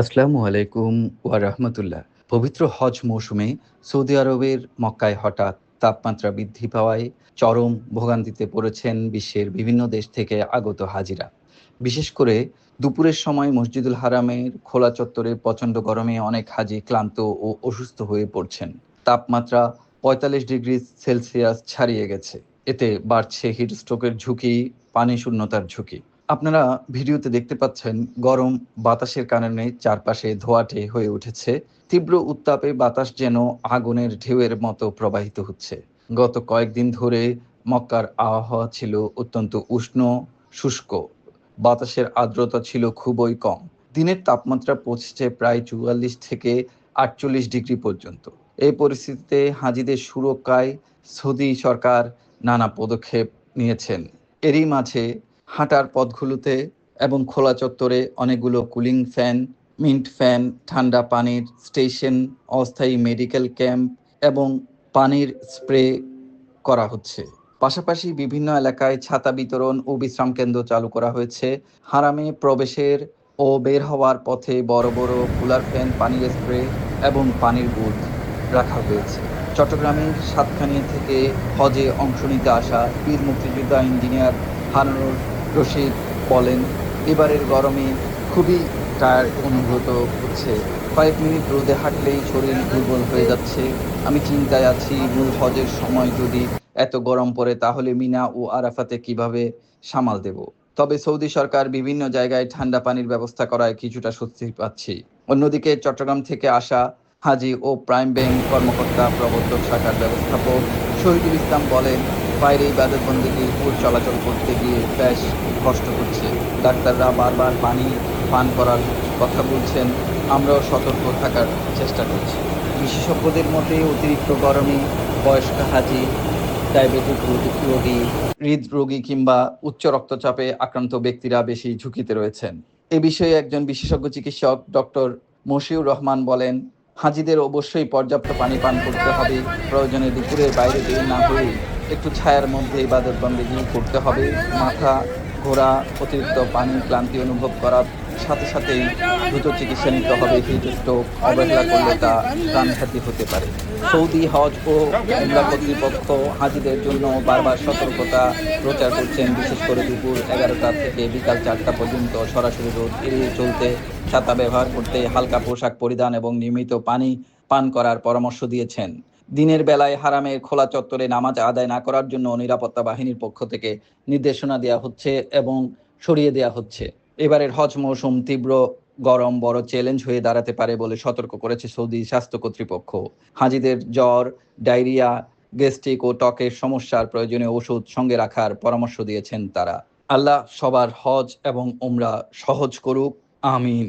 আসসালামু আলাইকুম ওয়া রাহমাতুল্লাহ। পবিত্র হজ মৌসুমে সৌদি আরবের মক্কায় হঠাৎ তাপমাত্রা বৃদ্ধি পাওয়ায় চরম ভোগান্তিতে পড়েছেন বিশ্বের বিভিন্ন দেশ থেকে আগত হাজিরা। বিশেষ করে দুপুরের সময় মসজিদুল হারামের খোলা চত্বরে প্রচণ্ড গরমে অনেক হাজি ক্লান্ত ও অসুস্থ হয়ে পড়ছেন। তাপমাত্রা ৪৫ ডিগ্রি সেলসিয়াস ছাড়িয়ে গেছে। এতে বাড়ছে হিটস্ট্রোকের ঝুঁকি, পানি শূন্যতার ঝুঁকি। আপনারা ভিডিওতে দেখতে পাচ্ছেন গরম বাতাসের কারণে চারপাশে ধোঁয়াটে হয়ে উঠেছে। তীব্র উত্তাপে বাতাস যেন আগুনের ঢেউয়ের মতো প্রবাহিত হচ্ছে। গত কয়েকদিন ধরে মক্কার আবহাওয়া ছিল অত্যন্ত উষ্ণ, শুষ্ক। বাতাসের আর্দ্রতা ছিল খুবই কম। দিনের তাপমাত্রা পৌঁছেছে প্রায় ৪৪ থেকে ৪৮ ডিগ্রি পর্যন্ত। এই পরিস্থিতিতে হাজিদের সুরক্ষায় সৌদি সরকার নানা পদক্ষেপ নিয়েছেন। এরই মাঝে হাঁটার পথগুলোতে এবং খোলা চত্বরে অনেকগুলো কুলিং ফ্যান, মিন্ট ফ্যান, ঠান্ডা পানির স্টেশন, অস্থায়ী মেডিকেল ক্যাম্প এবং পানির স্প্রে করা হচ্ছে। পাশাপাশি বিভিন্ন এলাকায় ছাতা বিতরণ ও বিশ্রাম কেন্দ্র চালু করা হয়েছে। হারামে প্রবেশের ও বের হওয়ার পথে বড় বড় কুলার ফ্যান, পানির স্প্রে এবং পানির বুথ রাখা হয়েছে। চট্টগ্রামের সাতকানিয়া থেকে হজে অংশ নিতে আসা বীর মুক্তিযোদ্ধা ইঞ্জিনিয়ার হারুনুর রশিদ বলেন, এবারের গরমে খুবই টায়ার্ড অনুভূত হচ্ছে। কয়েক মিনিট রোদে হাঁটলেই শরীর দুর্বল হয়ে যাচ্ছে। আমি চিন্তায় আছি, মূল হজের সময় যদি এত গরম পড়ে তাহলে মিনা ও আরাফাতে কিভাবে সামাল দেব। তবে সৌদি সরকার বিভিন্ন জায়গায় ঠান্ডা পানির ব্যবস্থা করায় কিছুটা স্বস্তি পাচ্ছি। অন্যদিকে চট্টগ্রাম থেকে আসা হাজি ও প্রাইম ব্যাংক কর্মকর্তা প্রবর্তক শাখার ব্যবস্থাপক শহীদুল ইসলাম বলেন, বাইরে ইবাদতবন্দেগী ও চলাচল করতে গিয়ে বেশ কষ্ট হচ্ছে। ডাক্তাররা বারবার পানি পান করার কথা বলছেন, আমরাও সতর্ক থাকার চেষ্টা করছি। বিশেষজ্ঞদের মতে অতিরিক্ত গরমে বয়স্ক হাজি, ডায়াবেটিক রোগী, হৃদরোগী কিংবা উচ্চ রক্তচাপে আক্রান্ত ব্যক্তিরা বেশি ঝুঁকিতে রয়েছেন। এ বিষয়ে একজন বিশেষজ্ঞ চিকিৎসক ডক্টর মশিউর রহমান বলেন, হাজিদের অবশ্যই পর্যাপ্ত পানি পান করতে হবে। প্রয়োজনে দুপুরের বাইরে বের না হয়ে একটু ছায়ার মধ্যে ইবাদতবন্দেগী করতে হবে। মাথা ঘোরা, অতিরিক্ত পানি, ক্লান্তি অনুভব করার সাথে সাথেই দ্রুত চিকিৎসা নিতে হবে। হিট স্ট্রোক অবহেলা করলে তা প্রাণঘাতী হতে পারে। সৌদি হজ ও উমরা কর্তৃপক্ষ হাজিদের জন্য বারবার সতর্কতা প্রচার করছেন। বিশেষ করে দুপুর ১১টা থেকে বিকাল ৪টা পর্যন্ত সরাসরি রোদ এড়িয়ে চলতে, ছাতা ব্যবহার করতে, হালকা পোশাক পরিধান এবং নিয়মিত পানি পান করার পরামর্শ দিয়েছেন। দিনের বেলায় হারামের খোলা চত্বরে নামাজ আদায় না করার জন্য নিরাপত্তা বাহিনীর পক্ষ থেকে নির্দেশনা দেওয়া হচ্ছে এবং সরিয়ে দেওয়া হচ্ছে। এবারের হজ মৌসুম তীব্র গরম বড় চ্যালেঞ্জ হয়ে দাঁড়াতে পারে বলে সতর্ক করেছে সৌদি স্বাস্থ্য কর্তৃপক্ষ। হাজিদের জ্বর, ডায়রিয়া, গ্যাস্ট্রিক ও ত্বকের সমস্যার প্রয়োজনীয় ওষুধ সঙ্গে রাখার পরামর্শ দিয়েছেন তারা। আল্লাহ সবার হজ এবং উমরা সহজ করুক, আমিন।